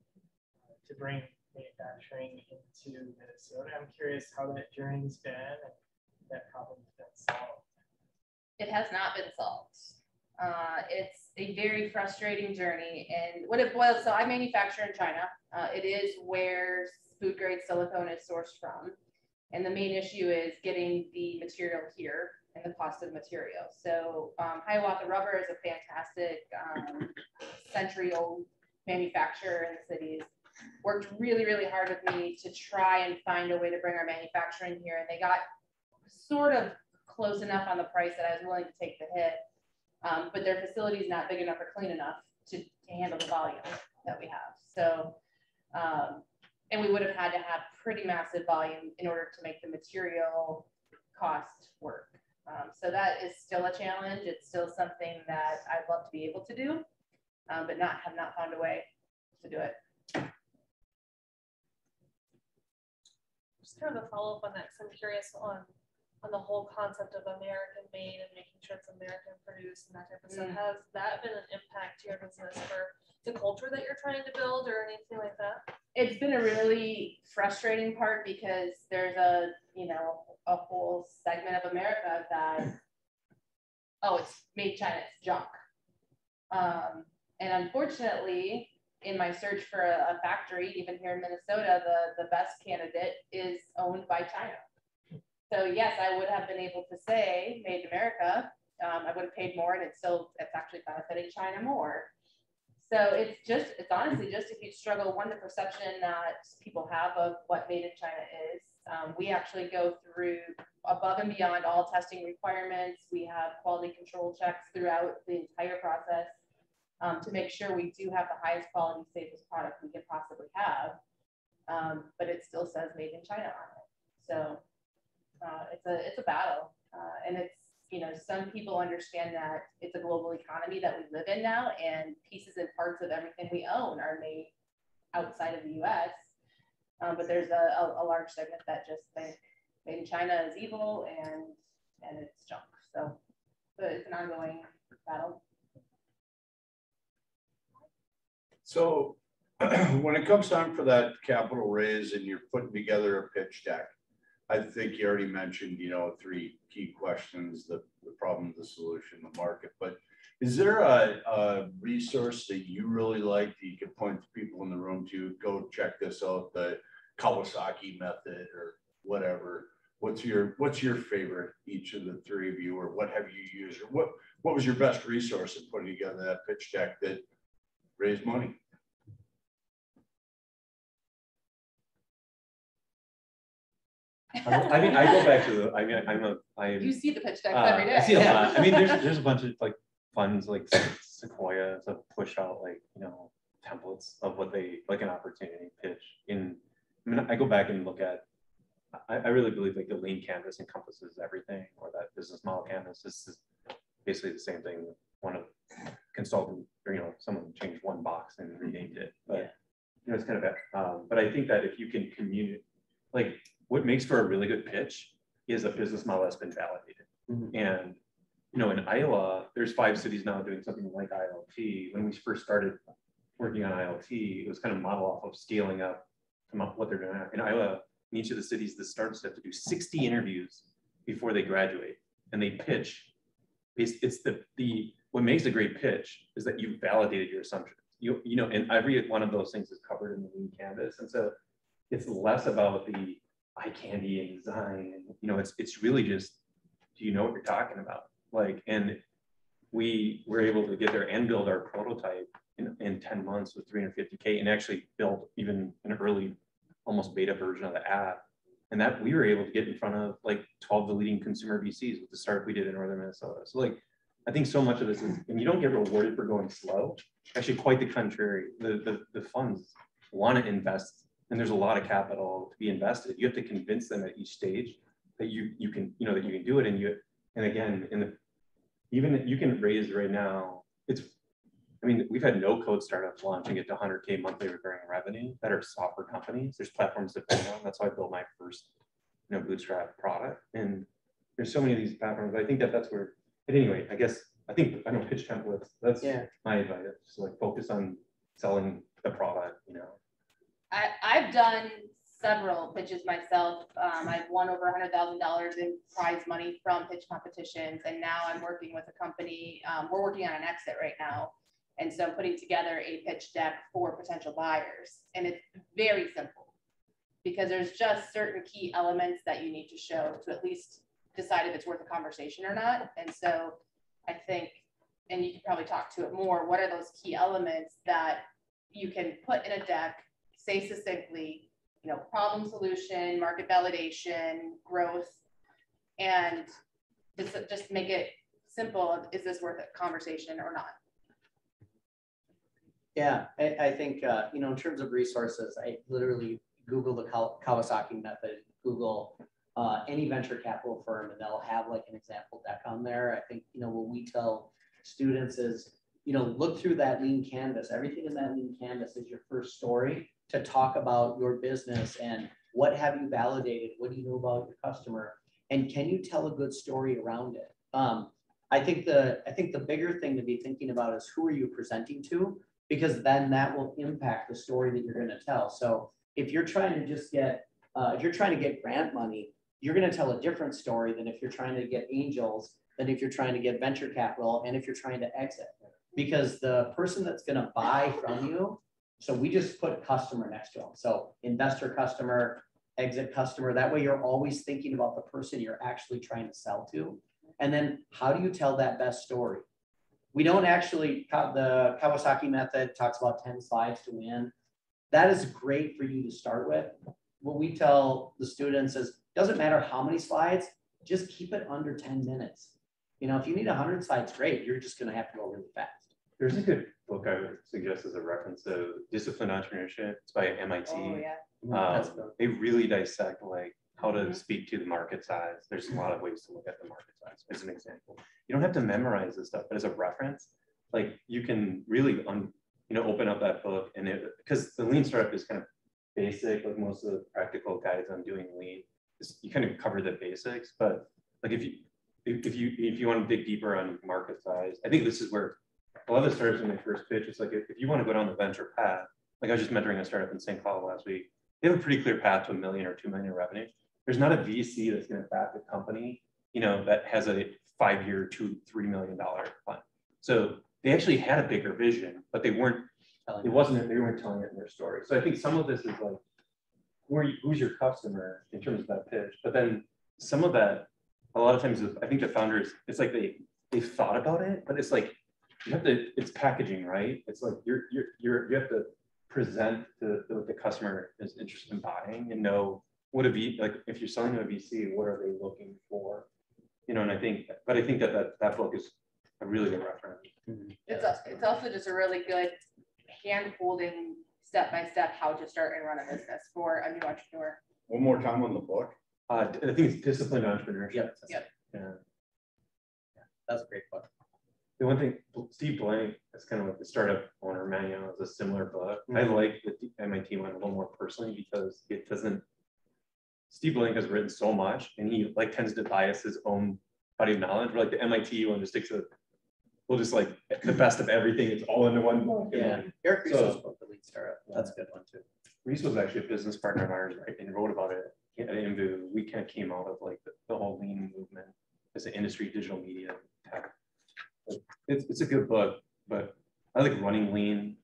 to bring manufacturing into Minnesota. I'm curious how that journey's been and that problem's been solved. It has not been solved. It's a very frustrating journey, and what it boils, so I manufacture in China. It is where food grade silicone is sourced from. And the main issue is getting the material here and the cost of material. So Hiawatha Rubber is a fantastic century-old manufacturer in the cities. Worked really, really hard with me to try and find a way to bring our manufacturing here. And they got sort of close enough on the price that I was willing to take the hit. But their facility is not big enough or clean enough to handle the volume that we have. So, and we would have had to have pretty massive volume in order to make the material cost work. So that is still a challenge. It's still something that I'd love to be able to do, but have not found a way to do it. Just kind of a follow-up on that, because I'm curious on the whole concept of American made and making sure it's American produced and that type of stuff. Has that been an impact to your business for the culture that you're trying to build or anything like that? It's been a really frustrating part because there's a whole segment of America that, oh, it's made China, it's junk. And unfortunately, in my search for a factory, even here in Minnesota, the best candidate is owned by China. So yes, I would have been able to say made in America. I would have paid more, and it's actually benefiting China more. So it's honestly just a huge struggle. One, the perception that people have of what made in China is. We actually go through above and beyond all testing requirements. We have quality control checks throughout the entire process to make sure we do have the highest quality, safest product we can possibly have. But it still says made in China on it. So it's a battle, and it's, some people understand that it's a global economy that we live in now, and pieces and parts of everything we own are made outside of the US. But there's a large segment that just think made in China is evil and it's junk. So it's an ongoing battle. So when it comes time for that capital raise and you're putting together a pitch deck, I think you already mentioned, 3 key questions: the problem, the solution, the market. But is there a resource that you really like that you could point to people in the room to go check this out, the Kawasaki method or whatever? What's your favorite, each of the 3 of you, or what have you used, or what was your best resource in putting together that pitch deck that raised money? I mean, I go back to You see the pitch decks every day. I see a lot. I mean, there's a bunch of like funds like Sequoia to push out like, templates of what they like an opportunity pitch. I go back and look at, I really believe like the lean canvas encompasses everything, or that business model canvas. This is basically the same thing. One of consultant or someone changed one box and renamed it, but it's kind of but I think that if you can communicate, like what makes for a really good pitch is a business model that's been validated. And you know, in Iowa, there's 5 cities now doing something like ILT. When we first started working on ILT, it was kind of model off of scaling up to what they're doing in Iowa. In each of the cities, the startups have to do 60 interviews before they graduate, and they pitch. It's what makes a great pitch is that you validated your assumptions. You know, and every one of those things is covered in the Lean Canvas, and so it's less about the eye candy and design. And, you know, it's really just, do you know what you're talking about? Like, and we were able to get there and build our prototype in 10 months with 350K, and actually build even an early, almost beta version of the app. And that we were able to get in front of like 12 of the leading consumer VCs with the startup we did in Northern Minnesota. So like, I think so much of this is, and you don't get rewarded for going slow. Actually, quite the contrary. The funds want to invest, and there's a lot of capital to be invested. You have to convince them at each stage that you can, you know, that you can do it. And again, even you can raise right now. I mean, we've had no code startups launching it to 100K monthly recurring revenue that are software companies. There's platforms to build on. That's how I built my first, you know, bootstrap product. And there's so many of these platforms. I think that's where. But anyway, I don't pitch templates. That's my advice. Just like focus on selling the product, you know. I've done several pitches myself. I've won over $100,000 in prize money from pitch competitions, and now I'm working with a company. We're working on an exit right now, and so I'm putting together a pitch deck for potential buyers, and it's very simple because there's just certain key elements that you need to show to at least decide if it's worth a conversation or not. And so I think, and you can probably talk to it more, what are those key elements that you can put in a deck, say succinctly, you know, problem solution, market validation, growth, and just make it simple. Is this worth a conversation or not? Yeah, I think, you know, in terms of resources, I literally Google the Kawasaki method, Google any venture capital firm, and they'll have like an example deck on there. I think, you know, what we tell students is, you know, look through that Lean Canvas. Everything in that Lean Canvas is your first story to talk about your business and what have you validated? What do you know about your customer? And can you tell a good story around it? I think the bigger thing to be thinking about is who are you presenting to, because then that will impact the story that you're going to tell. So if you're trying to just get, if you're trying to get grant money, you're going to tell a different story than if you're trying to get angels, than if you're trying to get venture capital, and if you're trying to exit. Because the person that's going to buy from you, so we just put customer next to them. So investor customer, exit customer. That way you're always thinking about the person you're actually trying to sell to. And then how do you tell that best story? We don't actually, the Kawasaki method talks about 10 slides to win. That is great for you to start with. What we tell the students is, doesn't matter how many slides, just keep it under 10 minutes. You know, if you need 100 slides, great. You're just going to have to go really fast. There's a good book I would suggest as a reference of Disciplined Entrepreneurship. It's by MIT. Oh, yeah. They really dissect like how to speak to the market size. There's a lot of ways to look at the market size as an example. You don't have to memorize this stuff, but as a reference, like you can really, open up that book, and because the Lean Startup is kind of basic, like most of the practical guides on doing Lean, you kind of cover the basics. But like if you want to dig deeper on market size, I think this is where a lot of the startups in their first pitch, it's like if you want to go down the venture path, like I was just mentoring a startup in St. Cloud last week, they have a pretty clear path to $1 million or $2 million in revenue. There's not a VC that's going to back a company, that has a 5-year, $2-3 million plan. So they actually had a bigger vision, but they weren't telling it in their story. So I think some of this is like, who's your customer in terms of that pitch? But then some of that, a lot of times, I think the founders, it's like they've thought about it, but it's like, it's packaging, right? It's like you have to present what the customer is interested in buying and know what like if you're selling to a VC, what are they looking for? And I think that book is a really good reference. It's also just a really good hand-holding step-by-step how to start and run a business for a new entrepreneur. One more time on the book. I think it's Disciplined Entrepreneurship. Yep. Yeah. That's a great book. The one thing, Steve Blank, that's kind of like the startup owner manual, is a similar book. I like the MIT one a little more personally because it doesn't. Steve Blank has written so much, and he tends to bias his own body of knowledge. We're like the MIT one, just sticks to, we'll just like the best of everything. It's all into one book. Yeah, Eric Ries's book, The Lean Startup, that's a good one too. Reese was actually a business partner of ours, right, and wrote about it at IMVU. We kind of came out of like the whole lean movement as an industry, digital media, tech. It's a good book, but I like Running Lean.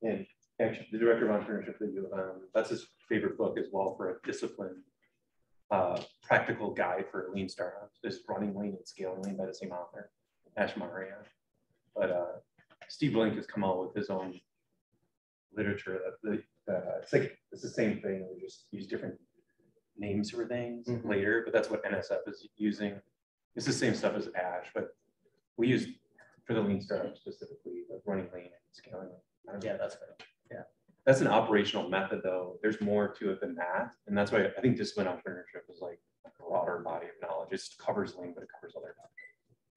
And actually, the director of entrepreneurship at U of M, that's his favorite book as well for a disciplined, practical guide for lean startups. Is Running Lean and Scaling Lean by the same author, Ash Maurya. But Steve Blink has come out with his own literature that it's the same thing. We just use different names for things later, but that's what NSF is using. It's the same stuff as Ash, but we use for the lean startup specifically, like Running Lean and Scaling Lean. Yeah, that's good. Yeah. That's an operational method though. There's more to it than that. And that's why I think discipline entrepreneurship is like a broader body of knowledge. It covers lean, but it covers other topics.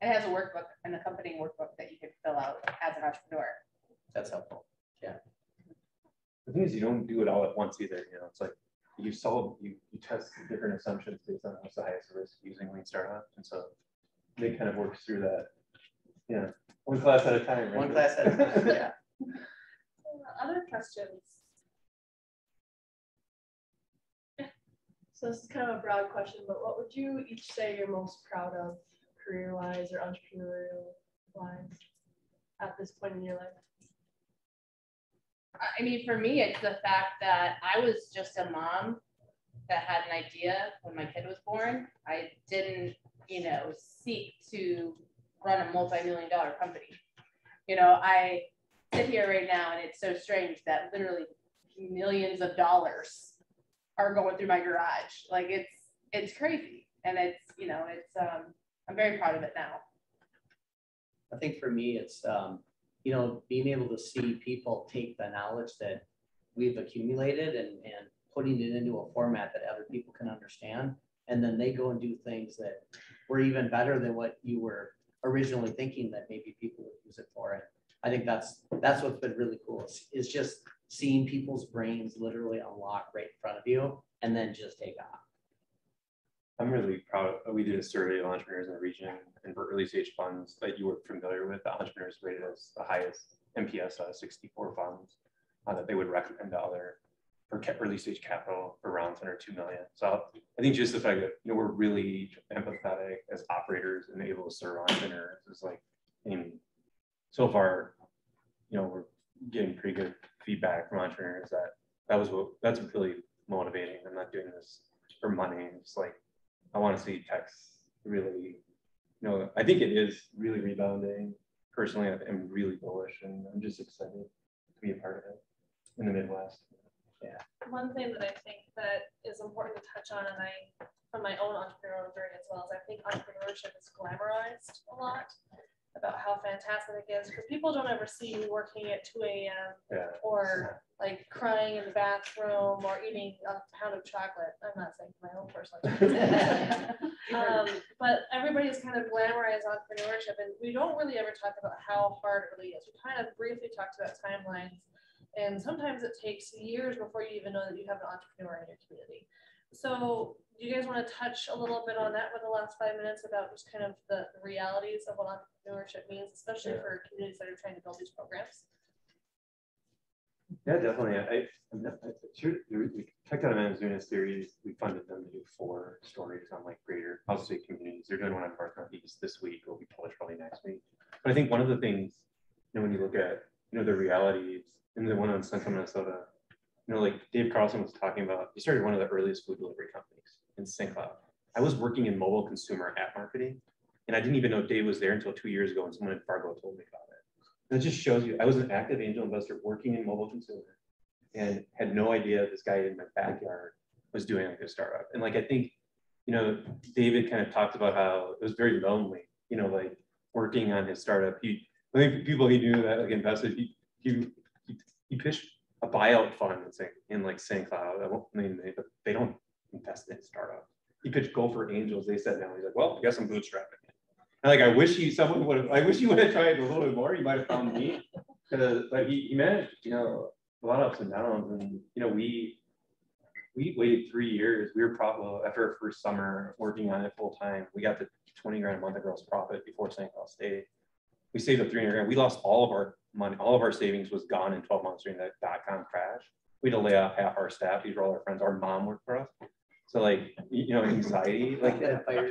It has a workbook, an accompanying workbook that you can fill out as an entrepreneur. That's helpful. Yeah. The thing is, you don't do it all at once either. You know, it's like you test different assumptions based on what's the highest risk using lean startup. And so they kind of work through that. Yeah. One class at a time. Right? One class at a time. Yeah. Other questions? So this is kind of a broad question, but what would you each say you're most proud of career-wise or entrepreneurial-wise at this point in your life? I mean, for me, it's the fact that I was just a mom that had an idea when my kid was born. I didn't, seek to run a multi-million-dollar company. I sit here right now and it's so strange that literally millions of dollars are going through my garage. Like it's crazy. And I'm very proud of it now. I think for me, it's, being able to see people take the knowledge that we've accumulated and putting it into a format that other people can understand. And then they go and do things that were even better than what you were originally thinking that maybe people would use it for. And I think that's what's been really cool is just seeing people's brains literally unlock right in front of you and then just take off. I'm really proud. We did a survey of entrepreneurs in the region, and for early stage funds that you were familiar with, the entrepreneurs rated as the highest MPS 64 funds that they would recommend to other for early stage capital for rounds under 2 million. So I think just the fact that we're really empathetic as operators and able to serve entrepreneurs is like, so far, we're getting pretty good feedback from entrepreneurs that's really motivating. I'm not doing this for money. It's like I want to see techs really, I think it is really rebounding. Personally, I'm really bullish, and I'm just excited to be a part of it in the Midwest. Yeah. One thing that I think that is important to touch on, and from my own entrepreneurial journey as well, is I think entrepreneurship is glamorized a lot about how fantastic it is, because people don't ever see you working at 2 a.m. or like crying in the bathroom or eating a pound of chocolate. I'm not saying my own personal but everybody's kind of glamorized entrepreneurship, and we don't really ever talk about how hard it really is. We kind of briefly talked about timelines, and sometimes it takes years before you even know that you have an entrepreneur in your community. So do you guys want to touch a little bit on that with the last 5 minutes about just kind of the realities of what entrepreneurship means, especially for communities that are trying to build these programs? Yeah, definitely. We checked out a doing a series. We funded them to do 4 stories on like greater House State communities. They're doing one on North Northeast this week. It'll be published probably next week. But I think one of the things, when you look at the realities, and the one on Central Minnesota, like Dave Carlson was talking about, he started one of the earliest food delivery companies in St. Cloud. I was working in mobile consumer app marketing, and I didn't even know Dave was there until 2 years ago, and someone in Fargo told me about it. And it just shows you, I was an active angel investor working in mobile consumer and had no idea this guy in my backyard was doing like a startup. And like, I think, David kind of talked about how it was very lonely, like working on his startup. I think people he knew that like invested, he pitched a buyout fund in St. Cloud. I won't name it, but they don't invest in startups. He pitched Gopher Angels. They said no. He's like, well, I guess I'm bootstrapping. And like, I wish you would have tried a little bit more. You might have found me, because like he managed, a lot of ups and downs. And we waited 3 years. We were profitable after our first summer working on it full time. We got to 20 grand a month of gross profit before St. Cloud State. We saved up 300 grand. We lost all of our money. All of our savings was gone in 12 months during that .com crash. We had to lay off half our staff. These were all our friends. Our mom worked for us. So like, you know, anxiety, like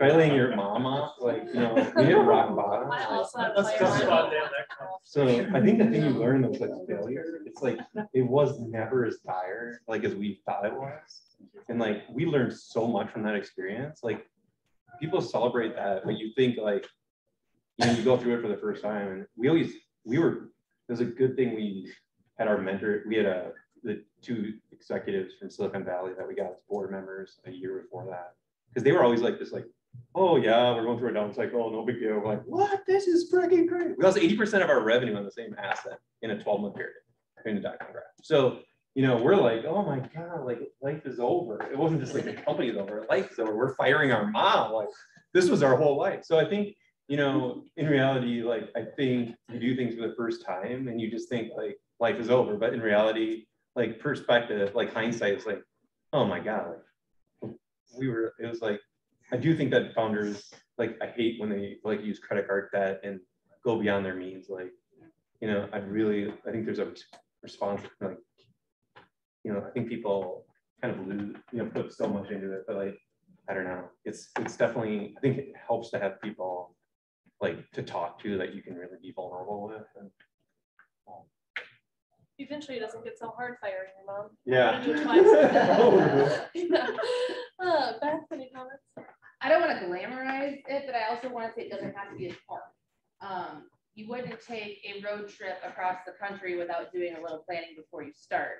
laying your mom off, like, you know, we hit rock bottom. I also have Let's fire just alarm. spot down that comment. So I think the thing you learn was like failure. It's like, it was never as dire, like as we thought it was. And like, we learned so much from that experience. Like people celebrate that, but you think like, you know, you go through it for the first time and it was a good thing we had our mentor, we had the 2 executives from Silicon Valley that we got as board members a year before that. Because they were always like this, like, oh yeah, we're going through a down cycle, no big deal. We're like, what? This is freaking great. We lost 80% of our revenue on the same asset in a 12-month period during the .com crash. So, you know, we're like, oh my God, like life is over. It wasn't just like the company is over, life is over. We're firing our mom. Like this was our whole life. So I think, you know, in reality, like I think you do things for the first time and you just think like life is over. But in reality, like perspective, like hindsight is like, oh my God, like it was like, I do think that founders, like I hate when they like use credit card debt and go beyond their means. Like, you know, I think there's a response, like, you know, I think people kind of lose, you know, put so much into it, but like, I don't know, it's definitely, I think it helps to have people like to talk to that you can really be vulnerable with. And, Eventually it doesn't get so hard firing your mom. yeah. Do it twice. Yeah. Beth, any comments? I don't want to glamorize it, but I also want to say it doesn't have to be as hard. You wouldn't take a road trip across the country without doing a little planning before you start.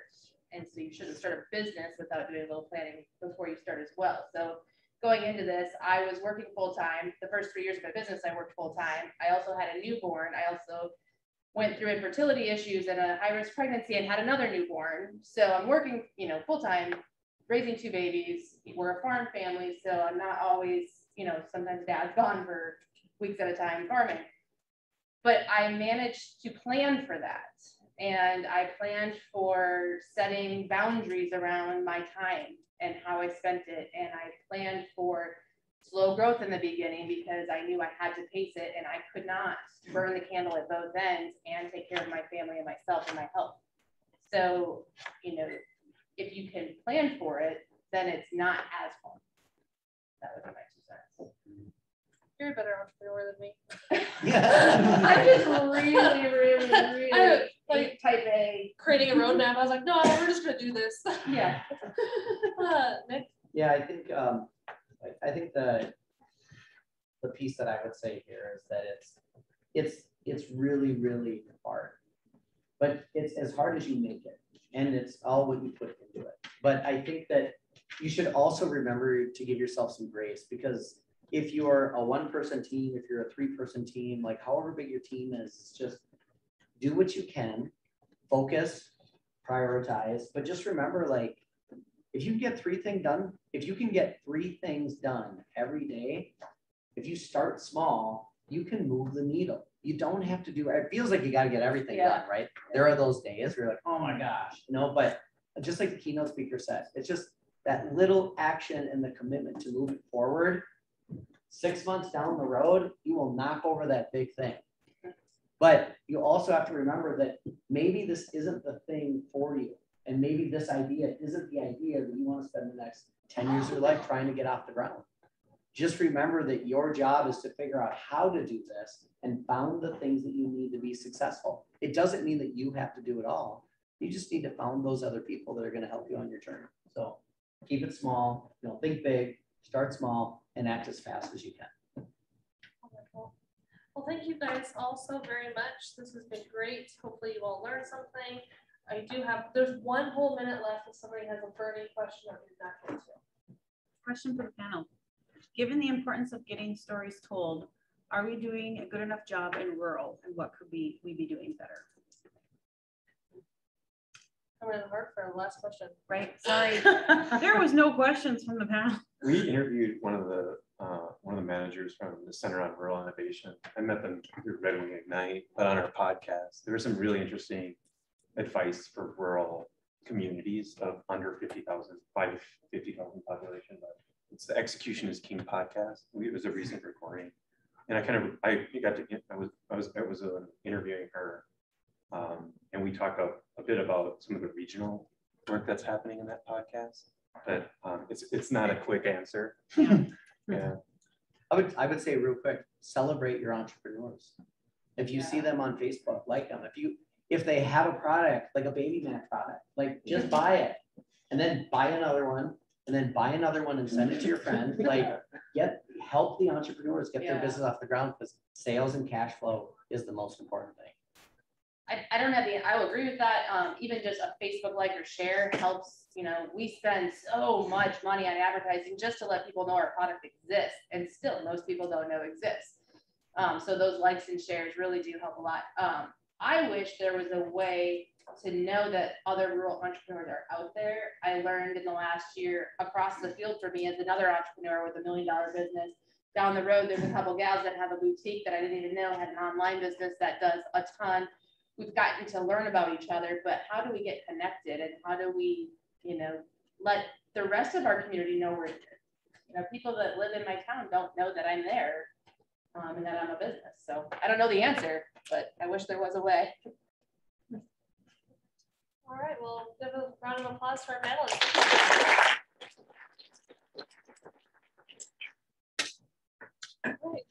And so you shouldn't start a business without doing a little planning before you start as well. So going into this, I was working full time. The first 3 years of my business, I worked full time. I also had a newborn. I also went through infertility issues and a high-risk pregnancy and had another newborn. So I'm working, you know, full time, raising 2 babies. We're a farm family, so I'm not always, you know, sometimes dad's gone for weeks at a time farming. But I managed to plan for that. And I planned for setting boundaries around my time and how I spent it. And I planned for slow growth in the beginning because I knew I had to pace it and I could not burn the candle at both ends and take care of my family and myself and my health. So, you know, if you can plan for it, then it's not as hard. That would be my 2 cents. You're a better entrepreneur than me. I'm just really like type A. Creating a roadmap. I was like, no, we're just gonna do this. Yeah. Nick? Yeah, I think the piece that I would say here is that it's really, really hard, but it's as hard as you make it, and it's all what you put into it. But I think that you should also remember to give yourself some grace, because if you're a 1-person team, if you're a 3-person team, like however big your team is, just do what you can, focus, prioritize, but just remember, like, if you get 3 things done, if you can get 3 things done every day, if you start small, you can move the needle. You don't have to do, it feels like you got to get everything done, right? There are those days where you're like, oh my gosh, you know, but just like the keynote speaker said, it's just that little action and the commitment to move it forward. 6 months down the road, you will knock over that big thing. But you also have to remember that maybe this isn't the thing for you. And maybe this idea isn't the idea that you want to spend the next 10 years of your life trying to get off the ground. Just remember that your job is to figure out how to do this and found the things that you need to be successful. It doesn't mean that you have to do it all. You just need to found those other people that are going to help you on your journey. So keep it small, you know, think big, start small, and act as fast as you can. Wonderful. Well, thank you guys all so very much. This has been great. Hopefully you all learned something. There's 1 whole minute left if somebody has a burning question that we've not get to. Question for the panel. Given the importance of getting stories told, are we doing a good enough job in rural, and what could we be doing better? I'm going to Mark for the last question. Right, sorry. There was no questions from the panel. We interviewed one of the managers from the Center on Rural Innovation. I met them through Red Wing Ignite, but on our podcast, there was some really interesting advice for rural communities of under 50,000, 50,000 population, but it's the Execution is King podcast. It was a recent recording, and I was interviewing her, and we talked a bit about some of the regional work that's happening in that podcast, but it's not a quick answer. Yeah. I would say real quick, celebrate your entrepreneurs. If you see them on Facebook, like them. If they have a product, like a baby mat product, like just buy it and then buy another one and then buy another one and send it to your friend. Like help the entrepreneurs get their business off the ground, because sales and cash flow is the most important thing. I don't have I will agree with that. Even just a Facebook like or share helps. You know, we spend so much money on advertising just to let people know our product exists, and still most people don't know exists. So those likes and shares really do help a lot. I wish there was a way to know that other rural entrepreneurs are out there. I learned in the last year across the field for me as another entrepreneur with $1 million business. Down the road, there's a couple gals that have a boutique that I didn't even know had an online business that does a ton. We've gotten to learn about each other, but how do we get connected, and how do we, let the rest of our community know we're here? People that live in my town don't know that I'm there, and that I'm a business. So I don't know the answer, but I wish there was a way. All right, well, give a round of applause for our panelists. All right.